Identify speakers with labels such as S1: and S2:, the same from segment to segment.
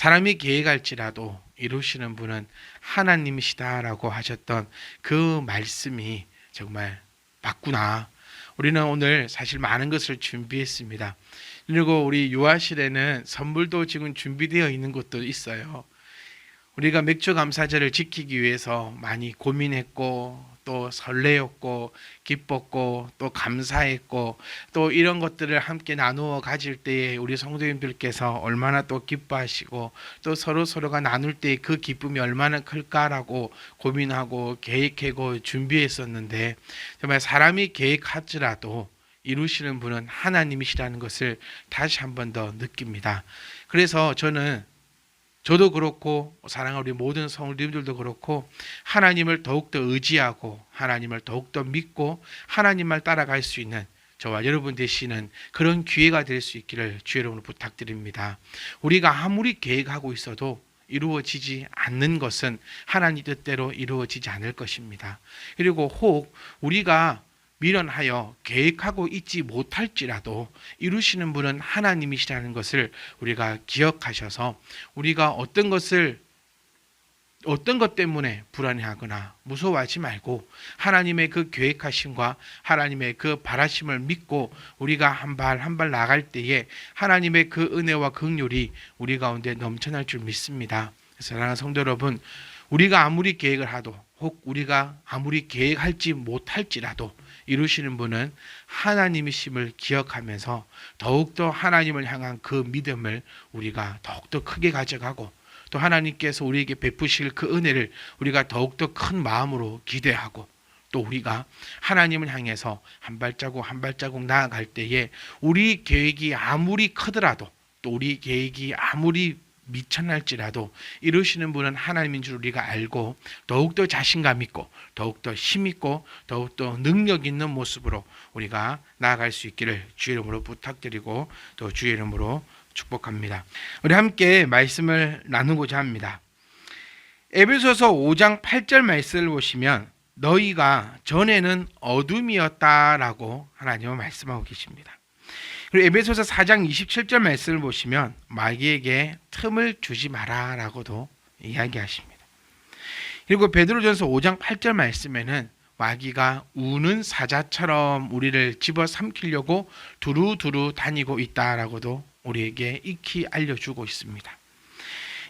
S1: 사람이 계획할지라도 이루시는 분은 하나님이시다라고 하셨던 그 말씀이 정말 맞구나. 우리는 오늘 사실 많은 것을 준비했습니다. 그리고 우리 유아실에는 선물도 지금 준비되어 있는 것도 있어요. 우리가 맥주 감사절을 지키기 위해서 많이 고민했고 또 설레었고 기뻤고 또 감사했고 또 이런 것들을 함께 나누어 가질 때에 우리 성도님들께서 얼마나 또 기뻐하시고 또 서로가 나눌 때 그 기쁨이 얼마나 클까라고 고민하고 계획하고 준비했었는데, 정말 사람이 계획할지라도 이루시는 분은 하나님이시라는 것을 다시 한 번 더 느낍니다. 그래서 저도 그렇고 사랑하는 우리 모든 성도님들도 그렇고 하나님을 더욱더 의지하고 하나님을 더욱더 믿고 하나님만 따라갈 수 있는 저와 여러분 되시는 그런 기회가 될 수 있기를 주의 이름으로 부탁드립니다. 우리가 아무리 계획하고 있어도 이루어지지 않는 것은 하나님 뜻대로 이루어지지 않을 것입니다. 그리고 혹 우리가 미련하여 계획하고 있지 못할지라도 이루시는 분은 하나님이시라는 것을 우리가 기억하셔서 우리가 어떤 것 때문에 불안해하거나 무서워하지 말고 하나님의 그 계획하심과 하나님의 그 바라심을 믿고 우리가 한 발 한 발 나갈 때에 하나님의 그 은혜와 긍휼이 우리 가운데 넘쳐날 줄 믿습니다. 사랑하는 성도 여러분, 우리가 아무리 계획을 하도 혹 우리가 아무리 계획할지 못할지라도 이루시는 분은 하나님이심을 기억하면서 더욱더 하나님을 향한 그 믿음을 우리가 더욱더 크게 가져가고 또 하나님께서 우리에게 베푸실 그 은혜를 우리가 더욱더 큰 마음으로 기대하고 또 우리가 하나님을 향해서 한 발자국 한 발자국 나아갈 때에 우리 계획이 아무리 크더라도 또 우리 계획이 아무리 미천할지라도 이루시는 분은 하나님인 줄 우리가 알고 더욱더 자신감 있고 더욱더 힘 있고 더욱더 능력 있는 모습으로 우리가 나아갈 수 있기를 주의 이름으로 부탁드리고 또 주의 이름으로 축복합니다. 우리 함께 말씀을 나누고자 합니다. 에베소서 5장 8절 말씀을 보시면 너희가 전에는 어둠이었다라고 하나님은 말씀하고 계십니다. 그리고 에베소서 4장 27절 말씀을 보시면 마귀에게 틈을 주지 마라라고도 이야기하십니다. 그리고 베드로전서 5장 8절 말씀에는 마귀가 우는 사자처럼 우리를 집어삼키려고 두루두루 다니고 있다라고도 우리에게 익히 알려주고 있습니다.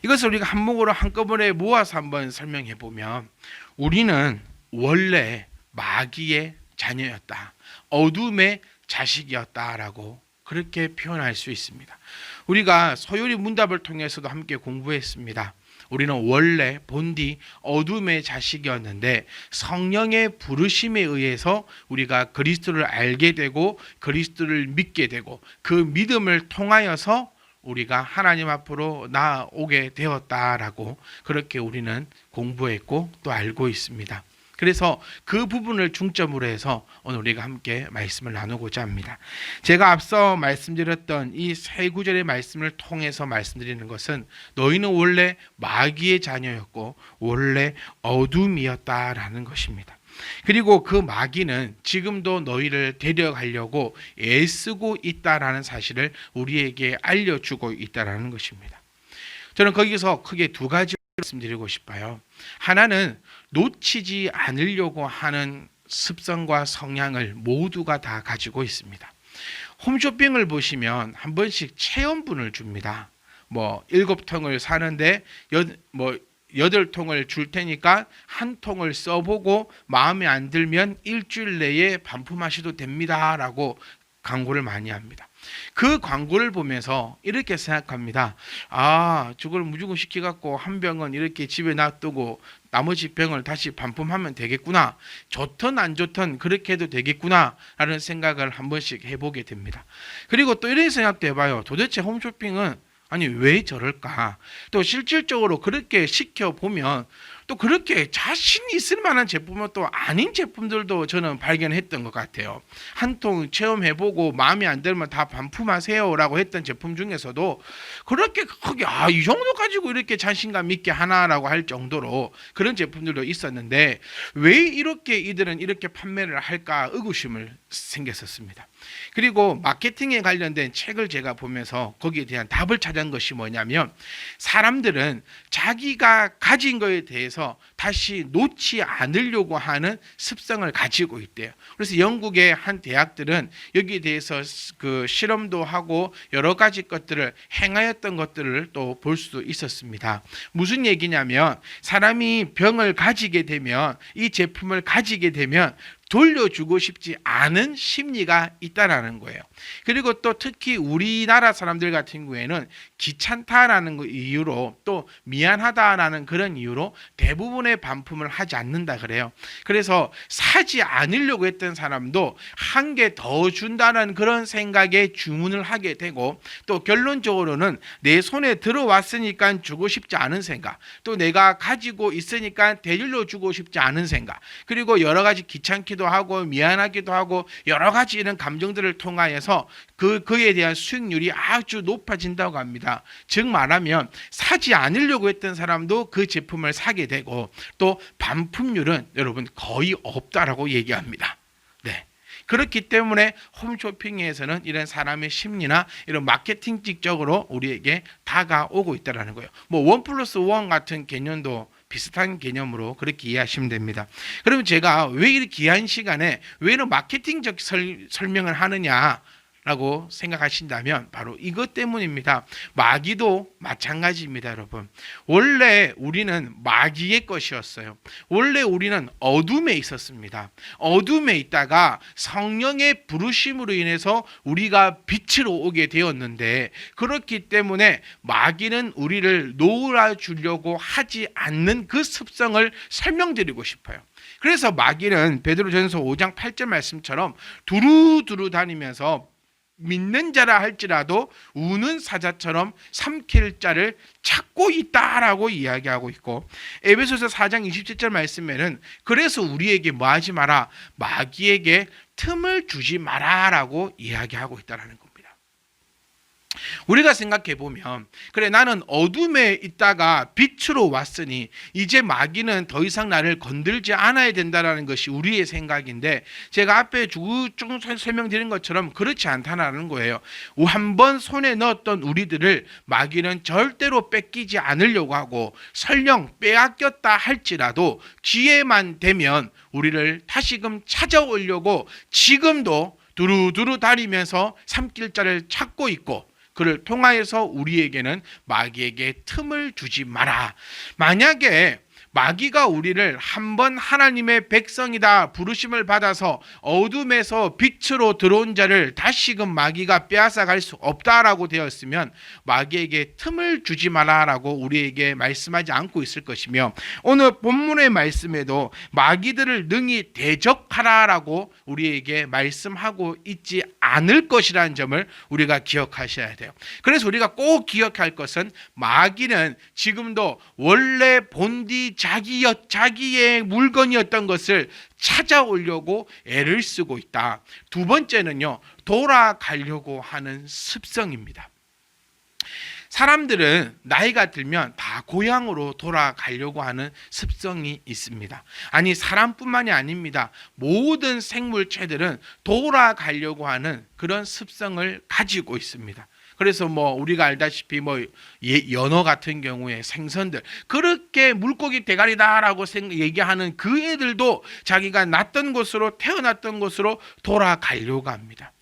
S1: 이것을 우리가 한목으로 한꺼번에 모아서 한번 설명해 보면 우리는 원래 마귀의 자녀였다, 어둠의 자식이었다라고 그렇게 표현할 수 있습니다. 우리가 소요리 문답을 통해서도 함께 공부했습니다. 우리는 원래 본디 어둠의 자식이었는데 성령의 부르심에 의해서 우리가 그리스도를 알게 되고 그리스도를 믿게 되고 그 믿음을 통하여서 우리가 하나님 앞으로 나오게 되었다라고 그렇게 우리는 공부했고 또 알고 있습니다. 그래서 그 부분을 중점으로 해서 오늘 우리가 함께 말씀을 나누고자 합니다. 제가 앞서 말씀드렸던 이 세 구절의 말씀을 통해서 말씀드리는 것은 너희는 원래 마귀의 자녀였고 원래 어둠이었다라는 것입니다. 그리고 그 마귀는 지금도 너희를 데려가려고 애쓰고 있다라는 사실을 우리에게 알려주고 있다라는 것입니다. 저는 거기서 크게 두 가지 말씀드리고 싶어요. 하나는 놓치지 않으려고 하는 습성과 성향을 모두가 다 가지고 있습니다. 홈쇼핑을 보시면 한 번씩 체험분을 줍니다. 7통을 사는데 8통을 줄 테니까 한 통을 써보고 마음에 안 들면 일주일 내에 반품하셔도 됩니다 라고 광고를 많이 합니다. 그 광고를 보면서 이렇게 생각합니다. 저걸 무조건 시켜갖고 한 병은 이렇게 집에 놔두고 나머지 병을 다시 반품하면 되겠구나. 좋든 안 좋든 그렇게 해도 되겠구나 라는 생각을 한 번씩 해보게 됩니다. 그리고 또 이런 생각도 해봐요. 도대체 홈쇼핑은 왜 저럴까? 또 실질적으로 그렇게 시켜보면 또 그렇게 자신이 있을 만한 제품은 또 아닌 제품들도 저는 발견했던 것 같아요. 한 통 체험해보고 마음에 안 들면 다 반품하세요라고 했던 제품 중에서도 그렇게 크게 이 정도 가지고 이렇게 자신감 있게 하나라고 할 정도로 그런 제품들도 있었는데 왜 이렇게 이들은 이렇게 판매를 할까 의구심을 생겼었습니다. 그리고 마케팅에 관련된 책을 제가 보면서 거기에 대한 답을 찾은 것이 뭐냐면 사람들은 자기가 가진 거에 대해서 다시 놓지 않으려고 하는 습성을 가지고 있대요. 그래서 영국의 한 대학들은 여기에 대해서 그 실험도 하고 여러 가지 것들을 행하였던 것들을 또 볼 수 있었습니다. 무슨 얘기냐면 사람이 병을 가지게 되면 이 제품을 가지게 되면 돌려주고 싶지 않은 심리가 있다라는 거예요. 그리고 또 특히 우리나라 사람들 같은 경우에는 귀찮다라는 이유로 또 미안하다라는 그런 이유로 대부분의 반품을 하지 않는다 그래요. 그래서 사지 않으려고 했던 사람도 한 개 더 준다는 그런 생각에 주문을 하게 되고 또 결론적으로는 내 손에 들어왔으니까 주고 싶지 않은 생각, 또 내가 가지고 있으니까 되돌려 주고 싶지 않은 생각, 그리고 여러 가지 귀찮기도 하고 미안하기도 하고 여러 가지 이런 감정들을 통하여서 그에 대한 수익률이 아주 높아진다고 합니다. 즉 말하면 사지 않으려고 했던 사람도 그 제품을 사게 되고 또 반품률은 여러분 거의 없다라고 얘기합니다. 네. 그렇기 때문에 홈쇼핑에서는 이런 사람의 심리나 이런 마케팅적으로 우리에게 다가오고 있다는 거예요. 뭐 1+1 같은 개념도 비슷한 개념으로 그렇게 이해하시면 됩니다. 그러면 제가 왜 이렇게 귀한 시간에 왜 이런 마케팅적 설명을 하느냐 라고 생각하신다면 바로 이것 때문입니다. 마귀도 마찬가지입니다, 여러분. 원래 우리는 마귀의 것이었어요. 원래 우리는 어둠에 있었습니다. 어둠에 있다가 성령의 부르심으로 인해서 우리가 빛으로 오게 되었는데 그렇기 때문에 마귀는 우리를 놓아주려고 하지 않는 그 습성을 설명드리고 싶어요. 그래서 마귀는 베드로전서 5장 8절 말씀처럼 두루두루 다니면서 믿는 자라 할지라도 우는 사자처럼 삼킬 자를 찾고 있다라고 이야기하고 있고 에베소서 4장 27절 말씀에는 그래서 우리에게 뭐 하지 마라 마귀에게 틈을 주지 마라라고 이야기하고 있다는 겁니다. 우리가 생각해 보면 그래 나는 어둠에 있다가 빛으로 왔으니 이제 마귀는 더 이상 나를 건들지 않아야 된다는 것이 우리의 생각인데 제가 앞에 쭉 설명드린 것처럼 그렇지 않다는 거예요. 한번 손에 넣었던 우리들을 마귀는 절대로 뺏기지 않으려고 하고 설령 빼앗겼다 할지라도 기회만 되면 우리를 다시금 찾아오려고 지금도 두루두루 다니면서 삼킬 자를 찾고 있고 그를 통하여서 우리에게는 마귀에게 틈을 주지 마라. 만약에 마귀가 우리를 한번 하나님의 백성이다 부르심을 받아서 어둠에서 빛으로 들어온 자를 다시금 마귀가 빼앗아갈 수 없다라고 되었으면 마귀에게 틈을 주지 마라라고 우리에게 말씀하지 않고 있을 것이며 오늘 본문의 말씀에도 마귀들을 능히 대적하라라고 우리에게 말씀하고 있지 않을 것이라는 점을 우리가 기억하셔야 돼요. 그래서 우리가 꼭 기억할 것은 마귀는 지금도 원래 본디 자기의 물건이었던 것을 찾아오려고 애를 쓰고 있다. 두 번째는요, 돌아가려고 하는 습성입니다. 사람들은 나이가 들면 다 고향으로 돌아가려고 하는 습성이 있습니다. 아니 사람뿐만이 아닙니다. 모든 생물체들은 돌아가려고 하는 그런 습성을 가지고 있습니다. 그래서 우리가 알다시피 연어 같은 경우에 생선들 그렇게 물고기 대가리다라고 얘기하는 그 애들도 자기가 났던 곳으로 태어났던 곳으로 돌아가려고 합니다.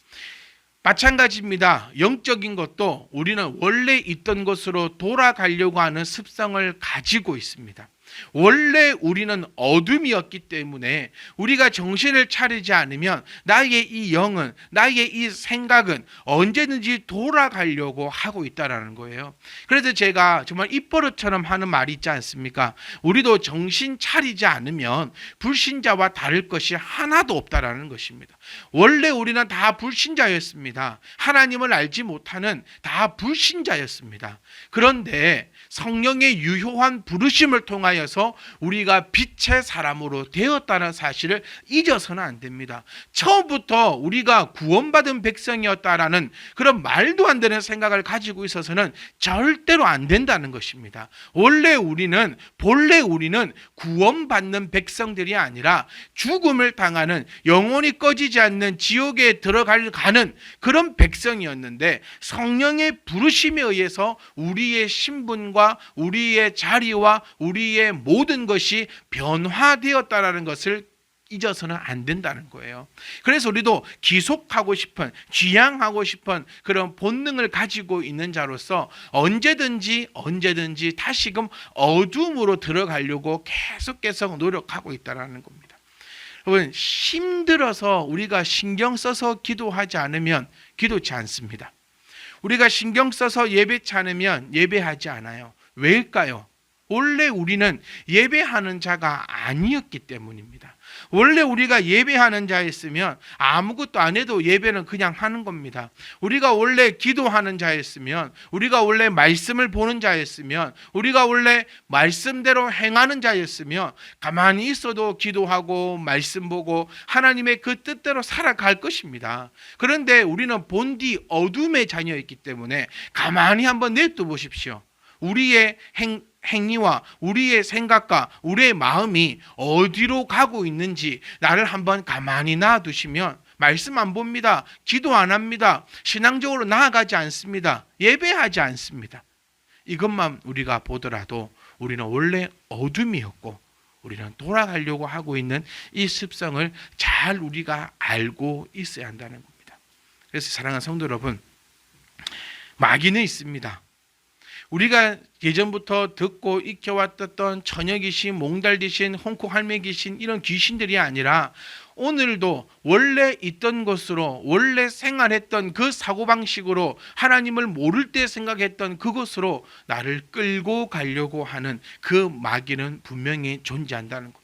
S1: 마찬가지입니다. 영적인 것도 우리는 원래 있던 곳으로 돌아가려고 하는 습성을 가지고 있습니다. 원래 우리는 어둠이었기 때문에 우리가 정신을 차리지 않으면 나의 이 영은 나의 이 생각은 언제든지 돌아가려고 하고 있다는 거예요. 그래서 제가 정말 입버릇처럼 하는 말이 있지 않습니까? 우리도 정신 차리지 않으면 불신자와 다를 것이 하나도 없다라는 것입니다. 원래 우리는 다 불신자였습니다. 하나님을 알지 못하는 다 불신자였습니다. 그런데 성령의 유효한 부르심을 통하여 통해서 우리가 빛의 사람으로 되었다는 사실을 잊어서는 안 됩니다. 처음부터 우리가 구원받은 백성이었다라는 그런 말도 안 되는 생각을 가지고 있어서는 절대로 안 된다는 것입니다. 본래 우리는 구원받는 백성들이 아니라 죽음을 당하는, 영원히 꺼지지 않는 지옥에 가는 그런 백성이었는데, 성령의 부르심에 의해서 우리의 신분과 우리의 자리와 우리의 모든 것이 변화되었다라는 것을 잊어서는 안 된다는 거예요. 그래서 우리도 기속하고 싶은, 지향하고 싶은 그런 본능을 가지고 있는 자로서 언제든지 다시금 어둠으로 들어가려고 계속 노력하고 있다는 겁니다. 여러분, 힘들어서 우리가 신경 써서 기도하지 않으면 기도치 않습니다. 우리가 신경 써서 예배치 않으면 예배하지 않아요. 왜일까요? 원래 우리는 예배하는 자가 아니었기 때문입니다. 원래 우리가 예배하는 자였으면 아무것도 안 해도 예배는 그냥 하는 겁니다. 우리가 원래 기도하는 자였으면, 우리가 원래 말씀을 보는 자였으면, 우리가 원래 말씀대로 행하는 자였으면 가만히 있어도 기도하고 말씀 보고 하나님의 그 뜻대로 살아갈 것입니다. 그런데 우리는 본디 어둠의 자녀였기 때문에 가만히 한번 내둬 보십시오. 우리의 행위와 우리의 생각과 우리의 마음이 어디로 가고 있는지 나를 한번 가만히 놔두시면, 말씀 안 봅니다. 기도 안 합니다. 신앙적으로 나아가지 않습니다. 예배하지 않습니다. 이것만 우리가 보더라도 우리는 원래 어둠이었고 우리는 돌아가려고 하고 있는 이 습성을 잘 우리가 알고 있어야 한다는 겁니다. 그래서 사랑하는 성도 여러분, 마귀는 있습니다. 우리가 예전부터 듣고 익혀왔던 처녀 귀신, 몽달 귀신, 홍콩 할매 귀신, 이런 귀신들이 아니라 오늘도 원래 있던 것으로, 원래 생활했던 그 사고방식으로, 하나님을 모를 때 생각했던 그것으로 나를 끌고 가려고 하는 그 마귀는 분명히 존재한다는 겁니다.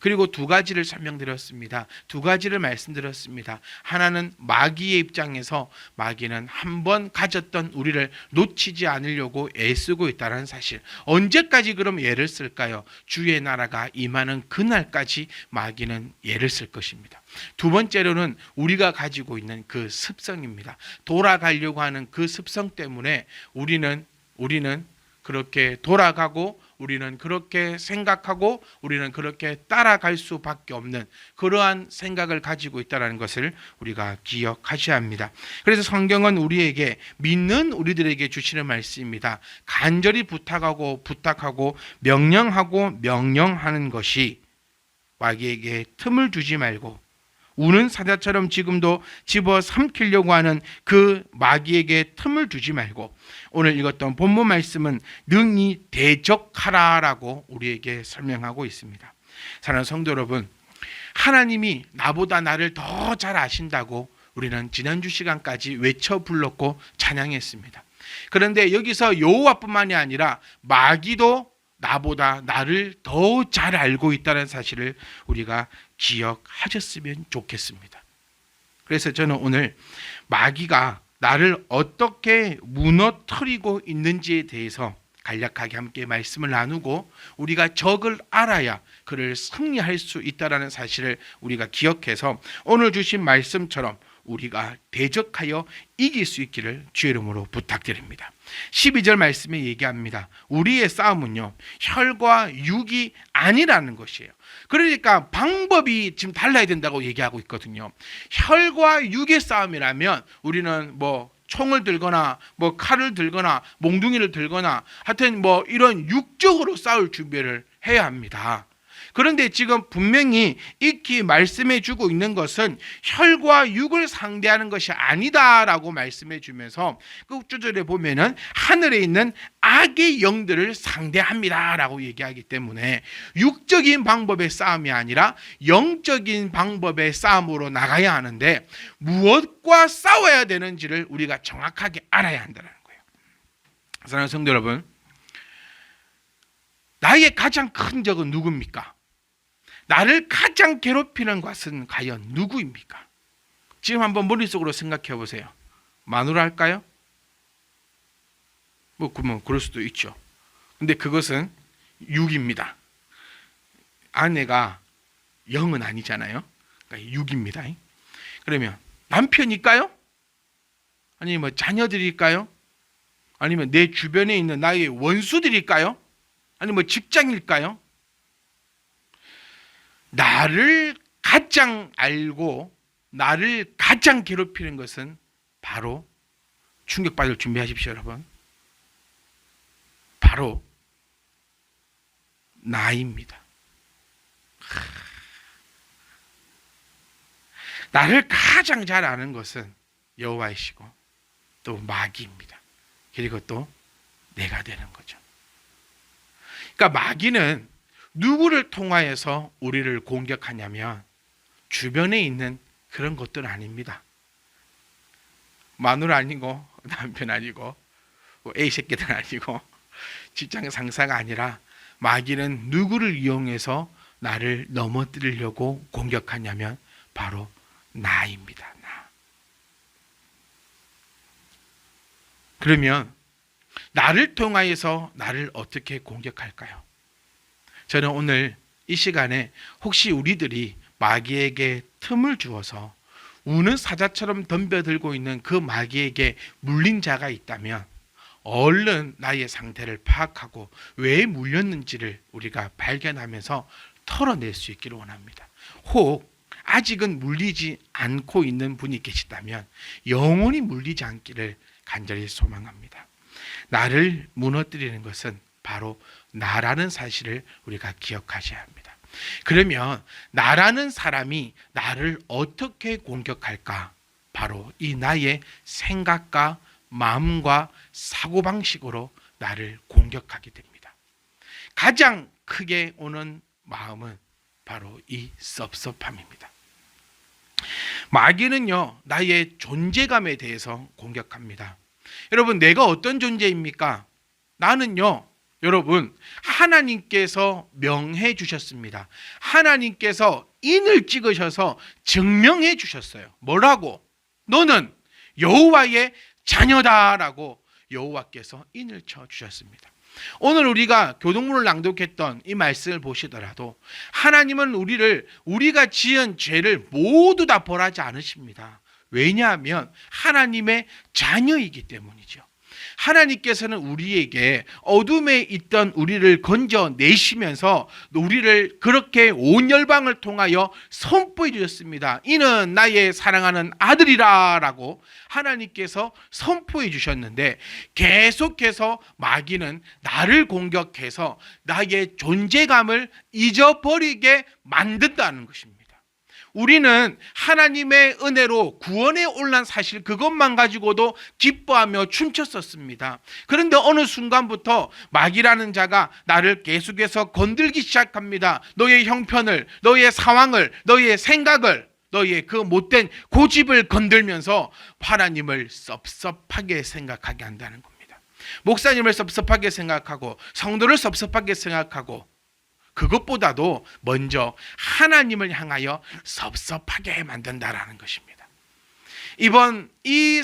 S1: 그리고 두 가지를 설명드렸습니다. 두 가지를 말씀드렸습니다. 하나는 마귀의 입장에서 마귀는 한번 가졌던 우리를 놓치지 않으려고 애쓰고 있다는 사실. 언제까지 그럼 애를 쓸까요? 주의 나라가 임하는 그날까지 마귀는 애를 쓸 것입니다. 두 번째로는 우리가 가지고 있는 그 습성입니다. 돌아가려고 하는 그 습성 때문에 우리는 그렇게 돌아가고, 우리는 그렇게 생각하고, 우리는 그렇게 따라갈 수밖에 없는 그러한 생각을 가지고 있다는 것을 우리가 기억하셔야 합니다. 그래서 성경은 우리에게, 믿는 우리들에게 주시는 말씀입니다. 간절히 부탁하고 명령하는 것이, 마귀에게 틈을 주지 말고 우는 사자처럼 지금도 집어삼키려고 하는 그 마귀에게 틈을 주지 말고, 오늘 읽었던 본문 말씀은 능히 대적하라라고 우리에게 설명하고 있습니다. 사랑하는 성도 여러분, 하나님이 나보다 나를 더 잘 아신다고 우리는 지난주 시간까지 외쳐 불렀고 찬양했습니다. 그런데 여기서 여호와뿐만이 아니라 마귀도 나보다 나를 더 잘 알고 있다는 사실을 우리가 기억하셨으면 좋겠습니다. 그래서 저는 오늘 마귀가 나를 어떻게 무너뜨리고 있는지에 대해서 간략하게 함께 말씀을 나누고, 우리가 적을 알아야 그를 승리할 수 있다는 사실을 우리가 기억해서 오늘 주신 말씀처럼 우리가 대적하여 이길 수 있기를 주의 이름으로 부탁드립니다. 12절 말씀에 얘기합니다. 우리의 싸움은요, 혈과 육이 아니라는 것이에요. 그러니까 방법이 지금 달라야 된다고 얘기하고 있거든요. 혈과 육의 싸움이라면 우리는 총을 들거나 칼을 들거나 몽둥이를 들거나 하여튼 이런 육적으로 싸울 준비를 해야 합니다. 그런데 지금 분명히 익히 말씀해 주고 있는 것은 혈과 육을 상대하는 것이 아니다라고 말씀해 주면서 끝주절에 보면은 하늘에 있는 악의 영들을 상대합니다라고 얘기하기 때문에 육적인 방법의 싸움이 아니라 영적인 방법의 싸움으로 나가야 하는데, 무엇과 싸워야 되는지를 우리가 정확하게 알아야 한다는 거예요. 사랑하는 성도 여러분, 나의 가장 큰 적은 누굽니까? 나를 가장 괴롭히는 것은 과연 누구입니까? 지금 한번 머릿속으로 생각해 보세요. 마누라일까요? 그러면 그럴 수도 있죠. 근데 그것은 육입니다. 아내가 0은 아니잖아요. 그러니까 6입니다. 그러면 남편일까요? 아니면 뭐 자녀들일까요? 아니면 내 주변에 있는 나의 원수들일까요? 아니면 뭐 직장일까요? 나를 가장 알고 나를 가장 괴롭히는 것은 바로, 충격받을 준비하십시오 여러분, 바로 나입니다. 나를 가장 잘 아는 것은 여호와이시고 또 마귀입니다. 그리고 또 내가 되는 거죠. 그러니까 마귀는 누구를 통하여서 우리를 공격하냐면 주변에 있는 그런 것들은 아닙니다. 마누라 아니고 남편 아니고 A 새끼들 아니고 직장 상사가 아니라 마귀는 누구를 이용해서 나를 넘어뜨리려고 공격하냐면 바로 나입니다. 나. 그러면 나를 통하여서 나를 어떻게 공격할까요? 저는 오늘 이 시간에 혹시 우리들이 마귀에게 틈을 주어서 우는 사자처럼 덤벼들고 있는 그 마귀에게 물린 자가 있다면 얼른 나의 상태를 파악하고 왜 물렸는지를 우리가 발견하면서 털어낼 수 있기를 원합니다. 혹 아직은 물리지 않고 있는 분이 계시다면 영원히 물리지 않기를 간절히 소망합니다. 나를 무너뜨리는 것은 바로 나라는 사실을 우리가 기억하셔야 합니다. 그러면 나라는 사람이 나를 어떻게 공격할까? 바로 이 나의 생각과 마음과 사고방식으로 나를 공격하게 됩니다. 가장 크게 오는 마음은 바로 이 섭섭함입니다. 마귀는요, 나의 존재감에 대해서 공격합니다. 여러분, 내가 어떤 존재입니까? 나는요, 여러분, 하나님께서 명해 주셨습니다. 하나님께서 인을 찍으셔서 증명해 주셨어요. 뭐라고? 너는 여호와의 자녀다라고 여호와께서 인을 쳐 주셨습니다. 오늘 우리가 교동문을 낭독했던 이 말씀을 보시더라도 하나님은 우리가 지은 죄를 모두 다 벌하지 않으십니다. 왜냐하면 하나님의 자녀이기 때문이죠. 하나님께서는 우리에게 어둠에 있던 우리를 건져내시면서 우리를 그렇게 온 열방을 통하여 선포해 주셨습니다. 이는 나의 사랑하는 아들이라 라고 하나님께서 선포해 주셨는데 계속해서 마귀는 나를 공격해서 나의 존재감을 잊어버리게 만든다는 것입니다. 우리는 하나님의 은혜로 구원에 올란 사실 그것만 가지고도 기뻐하며 춤췄었습니다. 그런데 어느 순간부터 마귀라는 자가 나를 계속해서 건들기 시작합니다. 너의 형편을, 너의 상황을, 너의 생각을, 너의 그 못된 고집을 건들면서 하나님을 섭섭하게 생각하게 한다는 겁니다. 목사님을 섭섭하게 생각하고 성도를 섭섭하게 생각하고 그것보다도 먼저 하나님을 향하여 섭섭하게 만든다라는 것입니다. 이번 이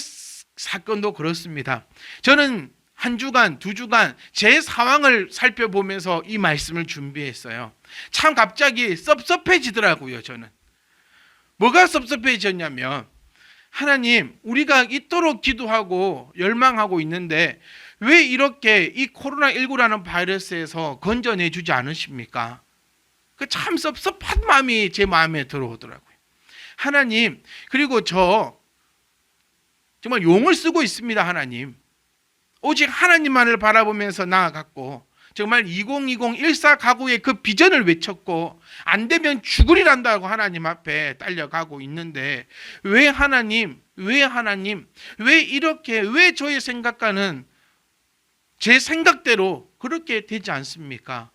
S1: 사건도 그렇습니다. 저는 한 주간, 두 주간 제 상황을 살펴보면서 이 말씀을 준비했어요. 참 갑자기 섭섭해지더라고요. 저는 뭐가 섭섭해졌냐면 하나님, 우리가 이토록 기도하고 열망하고 있는데 왜 이렇게 이 코로나19라는 바이러스에서 건져내 주지 않으십니까? 그 참 섭섭한 마음이 제 마음에 들어오더라고요. 하나님, 그리고 저 정말 용을 쓰고 있습니다. 하나님, 오직 하나님만을 바라보면서 나아갔고 정말 2020 14 가구의 그 비전을 외쳤고 안 되면 죽으리란다고 하나님 앞에 딸려가고 있는데 왜 하나님, 왜 이렇게, 왜 저의 생각과는 제 생각대로 그렇게 되지 않습니까?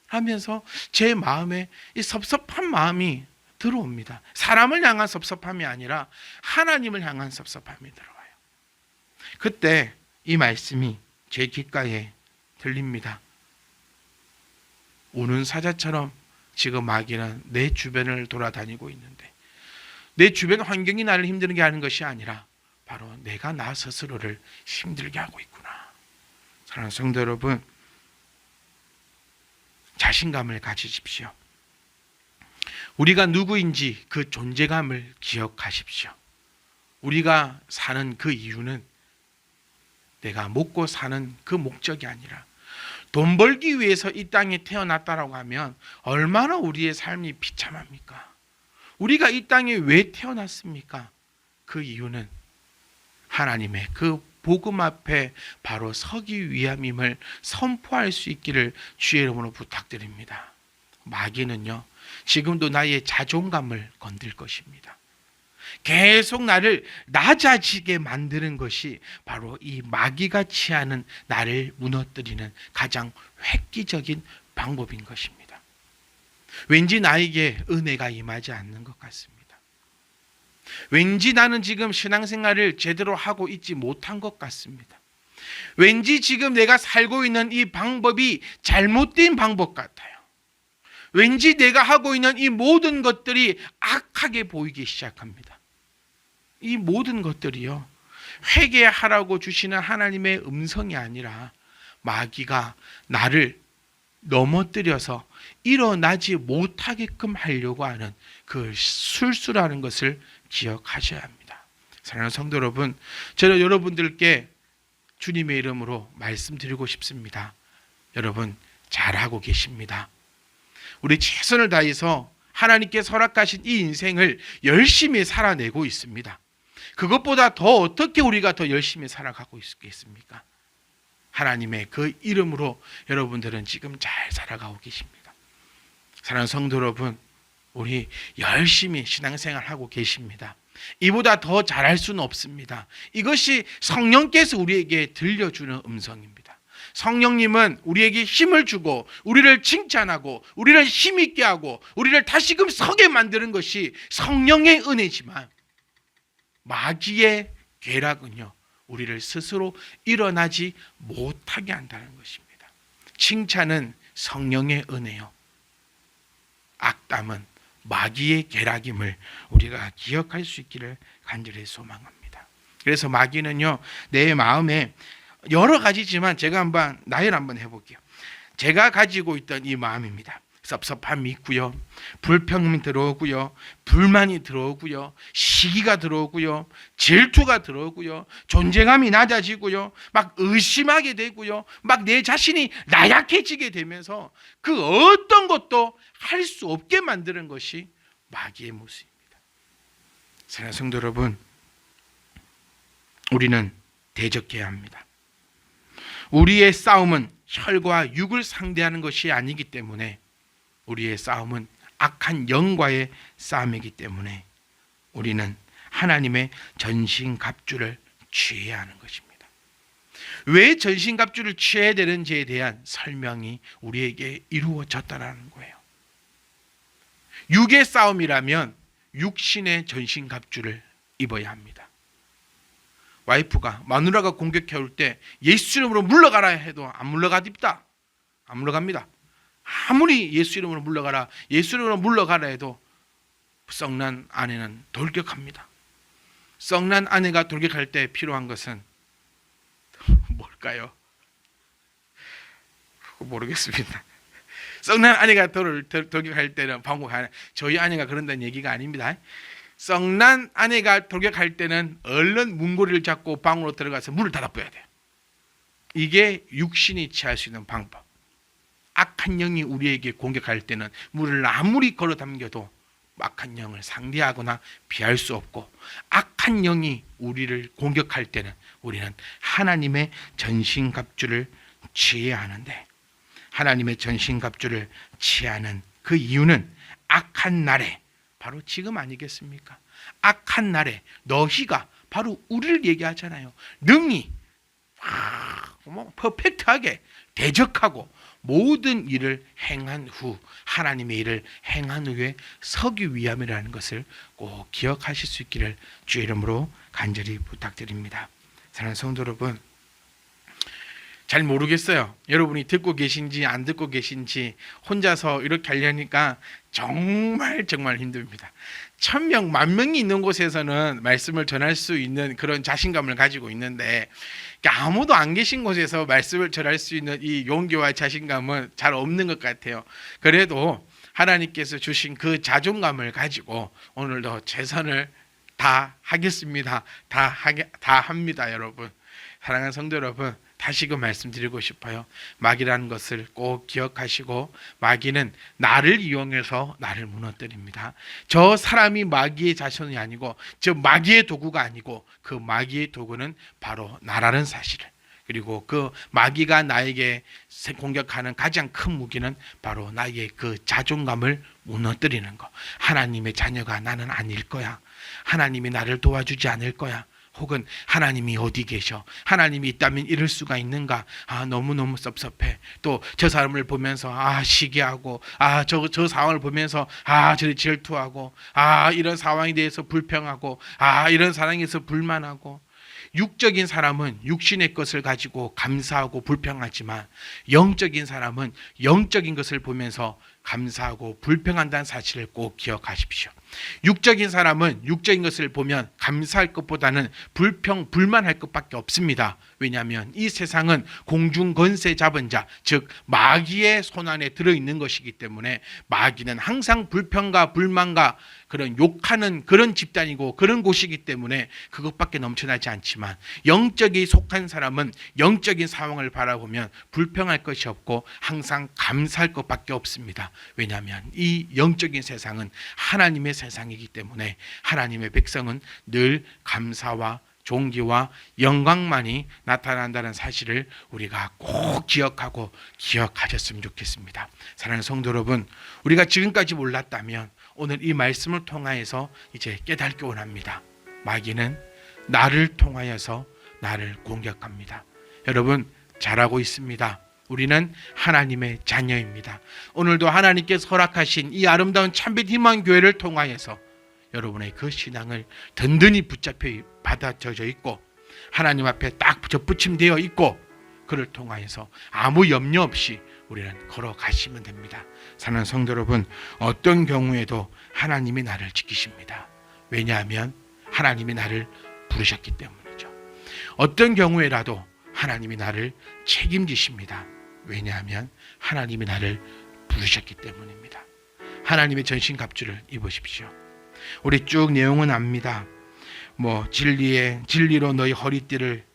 S1: 하면서 제 마음에 이 섭섭한 마음이 들어옵니다. 사람을 향한 섭섭함이 아니라 하나님을 향한 섭섭함이 들어와요. 그때 이 말씀이 제 귓가에 들립니다. 우는 사자처럼 지금 마귀는 내 주변을 돌아다니고 있는데 내 주변 환경이 나를 힘들게 하는 것이 아니라 바로 내가 나 스스로를 힘들게 하고 있구나. 사랑하는 성도 여러분, 자신감을 가지십시오. 우리가 누구인지 그 존재감을 기억하십시오. 우리가 사는 그 이유는 내가 먹고 사는 그 목적이 아니라 돈 벌기 위해서 이 땅에 태어났다라고 하면 얼마나 우리의 삶이 비참합니까? 우리가 이 땅에 왜 태어났습니까? 그 이유는 하나님의 그 복음 앞에 바로 서기 위함임을 선포할 수 있기를 주의 이름으로 부탁드립니다. 마귀는요, 지금도 나의 자존감을 건들 것입니다. 계속 나를 낮아지게 만드는 것이 바로 이 마귀가 취하는 나를 무너뜨리는 가장 획기적인 방법인 것입니다. 왠지 나에게 은혜가 임하지 않는 것 같습니다. 왠지 나는 지금 신앙생활을 제대로 하고 있지 못한 것 같습니다. 왠지 지금 내가 살고 있는 이 방법이 잘못된 방법 같아요. 왠지 내가 하고 있는 이 모든 것들이 악하게 보이기 시작합니다. 이 모든 것들이요, 회개하라고 주시는 하나님의 음성이 아니라 마귀가 나를 넘어뜨려서 일어나지 못하게끔 하려고 하는 그 술수라는 것을 기억하셔야 합니다. 사랑하는 성도 여러분, 저는 여러분들께 주님의 이름으로 말씀드리고 싶습니다. 여러분 잘하고 계십니다. 우리 최선을 다해서 하나님께서 허락하신 이 인생을 열심히 살아내고 있습니다. 그것보다 더 어떻게 우리가 더 열심히 살아가고 있겠습니까? 하나님의 그 이름으로 여러분들은 지금 잘 살아가고 계십니다. 사랑하는 성도 여러분, 우리 열심히 신앙생활하고 계십니다. 이보다 더 잘할 수는 없습니다. 이것이 성령께서 우리에게 들려주는 음성입니다. 성령님은 우리에게 힘을 주고 우리를 칭찬하고 우리를 힘있게 하고 우리를 다시금 서게 만드는 것이 성령의 은혜지만, 마귀의 괴락은요, 우리를 스스로 일어나지 못하게 한다는 것입니다. 칭찬은 성령의 은혜요, 악담은 마귀의 괴락임을 우리가 기억할 수 있기를 간절히 소망합니다. 그래서 마귀는요, 내 마음에 여러 가지지만 제가 나열 한번 해볼게요. 제가 가지고 있던 이 마음입니다. 섭섭함이 있고요, 불평이 들어오고요, 불만이 들어오고요, 시기가 들어오고요, 질투가 들어오고요, 존재감이 낮아지고요, 막 의심하게 되고요, 막 내 자신이 나약해지게 되면서 그 어떤 것도 할 수 없게 만드는 것이 마귀의 모습입니다. 사랑하는 성도 여러분, 우리는 대적해야 합니다. 우리의 싸움은 혈과 육을 상대하는 것이 아니기 때문에, 우리의 싸움은 악한 영과의 싸움이기 때문에 우리는 하나님의 전신갑주를 취해야 하는 것입니다. 왜 전신갑주를 취해야 되는지에 대한 설명이 우리에게 이루어졌다는 거예요. 육의 싸움이라면 육신의 전신갑주를 입어야 합니다. 와이프가, 마누라가 공격해 올 때 예수 이름으로 물러가라 해도 안 물러갑니다. 안 물러갑니다. 아무리 예수 이름으로 물러가라, 예수 이름으로 물러가라 해도 썩난 아내는 돌격합니다. 썩난 아내가 돌격할 때 필요한 것은 뭘까요? 모르겠습니다. 썩난 아내가 돌격할 때는 방법 하나, 저희 아내가 그런다는 얘기가 아닙니다. 썩난 아내가 돌격할 때는 얼른 문고리를 잡고 방으로 들어가서 문을 닫아버려야 돼요. 이게 육신이 취할 수 있는 방법. 악한 영이 우리에게 공격할 때는 문을 아무리 걸어 담겨도 악한 영을 상대하거나 피할 수 없고, 악한 영이 우리를 공격할 때는 우리는 하나님의 전신갑주를 취해야 하는데, 하나님의 전신갑주를 취하는 그 이유는 악한 날에, 바로 지금 아니겠습니까? 악한 날에 너희가, 바로 우리를 얘기하잖아요. 능히 퍼펙트하게 대적하고 모든 일을 행한 후, 하나님의 일을 행한 후에 서기 위함이라는 것을 꼭 기억하실 수 있기를 주의 이름으로 간절히 부탁드립니다. 사랑하는 성도 여러분, 잘 모르겠어요. 여러분이 듣고 계신지 안 듣고 계신지. 혼자서 이렇게 하려니까 정말 힘듭니다. 1000명, 10,000명이 있는 곳에서는 말씀을 전할 수 있는 그런 자신감을 가지고 있는데, 아무도 안 계신 곳에서 말씀을 전할 수 있는 이 용기와 자신감은 잘 없는 것 같아요. 그래도 하나님께서 주신 그 자존감을 가지고 오늘도 최선을 다 하겠습니다. 다 합니다, 여러분. 사랑하는 성도 여러분, 다시금 말씀드리고 싶어요. 마귀라는 것을 꼭 기억하시고, 마귀는 나를 이용해서 나를 무너뜨립니다. 저 사람이 마귀의 자손이 아니고, 저 마귀의 도구가 아니고, 그 마귀의 도구는 바로 나라는 사실을, 그리고 그 마귀가 나에게 공격하는 가장 큰 무기는 바로 나의 그 자존감을 무너뜨리는 것. 하나님의 자녀가 나는 아닐 거야. 하나님이 나를 도와주지 않을 거야. 혹은 하나님이 어디 계셔? 하나님이 있다면 이럴 수가 있는가? 너무너무 섭섭해. 또 저 사람을 보면서 시기하고, 저 상황을 보면서 저리 질투하고, 이런 상황에 대해서 불평하고, 이런 상황에서 불만하고. 육적인 사람은 육신의 것을 가지고 감사하고 불평하지만, 영적인 사람은 영적인 것을 보면서 감사하고 불평한다는 사실을 꼭 기억하십시오. 육적인 사람은 육적인 것을 보면 감사할 것보다는 불평, 불만할 것밖에 없습니다. 왜냐하면 이 세상은 공중 권세 잡은 자, 즉 마귀의 손안에 들어있는 것이기 때문에 마귀는 항상 불평과 불만과 그런 욕하는 그런 집단이고 그런 곳이기 때문에 그것밖에 넘쳐나지 않지만, 영적이 속한 사람은 영적인 상황을 바라보면 불평할 것이 없고 항상 감사할 것밖에 없습니다. 왜냐하면 이 영적인 세상은 하나님의 세상이기 때문에 하나님의 백성은 늘 감사와 존귀와 영광만이 나타난다는 사실을 우리가 꼭 기억하고 기억하셨으면 좋겠습니다. 사랑하는 성도 여러분, 우리가 지금까지 몰랐다면 오늘 이 말씀을 통하여서 이제 깨닫기 원합니다. 마귀는 나를 통하여서 나를 공격합니다. 여러분, 잘하고 있습니다. 우리는 하나님의 자녀입니다. 오늘도 하나님께서 허락하신 이 아름다운 참빛 희망 교회를 통하여서 여러분의 그 신앙을 든든히 붙잡혀 받아져져 있고, 하나님 앞에 딱 접붙임되어 있고, 그를 통하여서 아무 염려 없이 우리는 걸어가시면 됩니다. 사랑하는 성도 여러분, 어떤 경우에도 하나님이 나를 지키십니다. 왜냐하면 하나님이 나를 부르셨기 때문이죠. 어떤 경우에라도 하나님이 나를 책임지십니다. 왜냐하면 하나님이 나를 부르셨기 때문입니다. 하나님의 전신갑주를 입으십시오. 우리 쭉 내용은 압니다. 진리로 너희 허리띠를,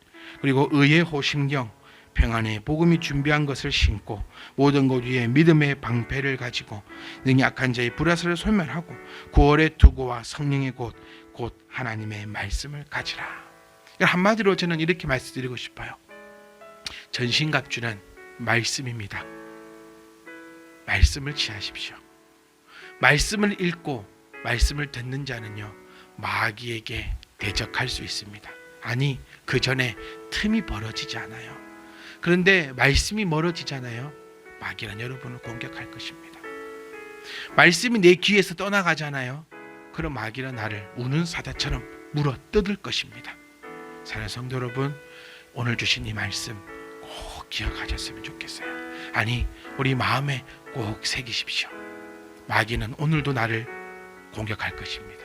S1: 그리고 의의 호심경, 평안의 복음이 준비한 것을 신고, 모든 것 위에 믿음의 방패를 가지고 능히 악한 자의 불화살을 소멸하고 구원의 투구와 성령의 곧 하나님의 말씀을 가지라. 한마디로 저는 이렇게 말씀드리고 싶어요. 전신갑주는 말씀입니다. 말씀을 취하십시오. 말씀을 읽고 말씀을 듣는 자는요, 마귀에게 대적할 수 있습니다. 아니, 그 전에 틈이 벌어지지 않아요. 그런데 말씀이 멀어지잖아요. 마귀는 여러분을 공격할 것입니다. 말씀이 내 귀에서 떠나가잖아요. 그럼 마귀는 나를 우는 사자처럼 물어 뜯을 것입니다. 사랑하는 성도 여러분, 오늘 주신 이 말씀 꼭 기억하셨으면 좋겠어요. 아니, 우리 마음에 꼭 새기십시오. 마귀는 오늘도 나를 공격할 것입니다.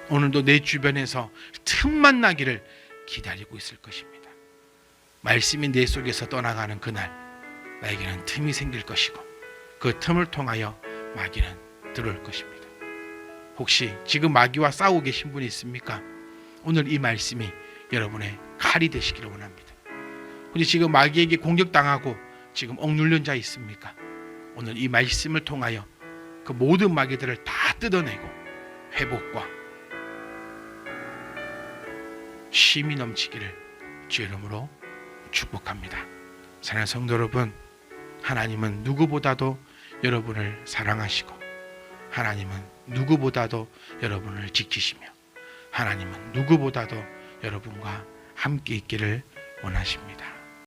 S1: 오늘도 내 주변에서 틈만 나기를 기다리고 있을 것입니다. 말씀이 내 속에서 떠나가는 그날 나에게는 틈이 생길 것이고, 그 틈을 통하여 마귀는 들어올 것입니다. 혹시 지금 마귀와 싸우고 계신 분이 있습니까? 오늘 이 말씀이 여러분의 칼이 되시기를 원합니다. 혹시 지금 마귀에게 공격당하고 지금 억눌린 자 있습니까? 오늘 이 말씀을 통하여 그 모든 마귀들을 다 뜯어내고 회복과 쉼이 넘치기를 주의 이름으로 축복합니다. 사랑하는 성도 여러분, 하나님은 누구보다도 여러분을 사랑하시고, 하나님은 누구보다도 여러분을 지키시며, 하나님은 누구보다도 여러분과 함께 있기를 원하십니다.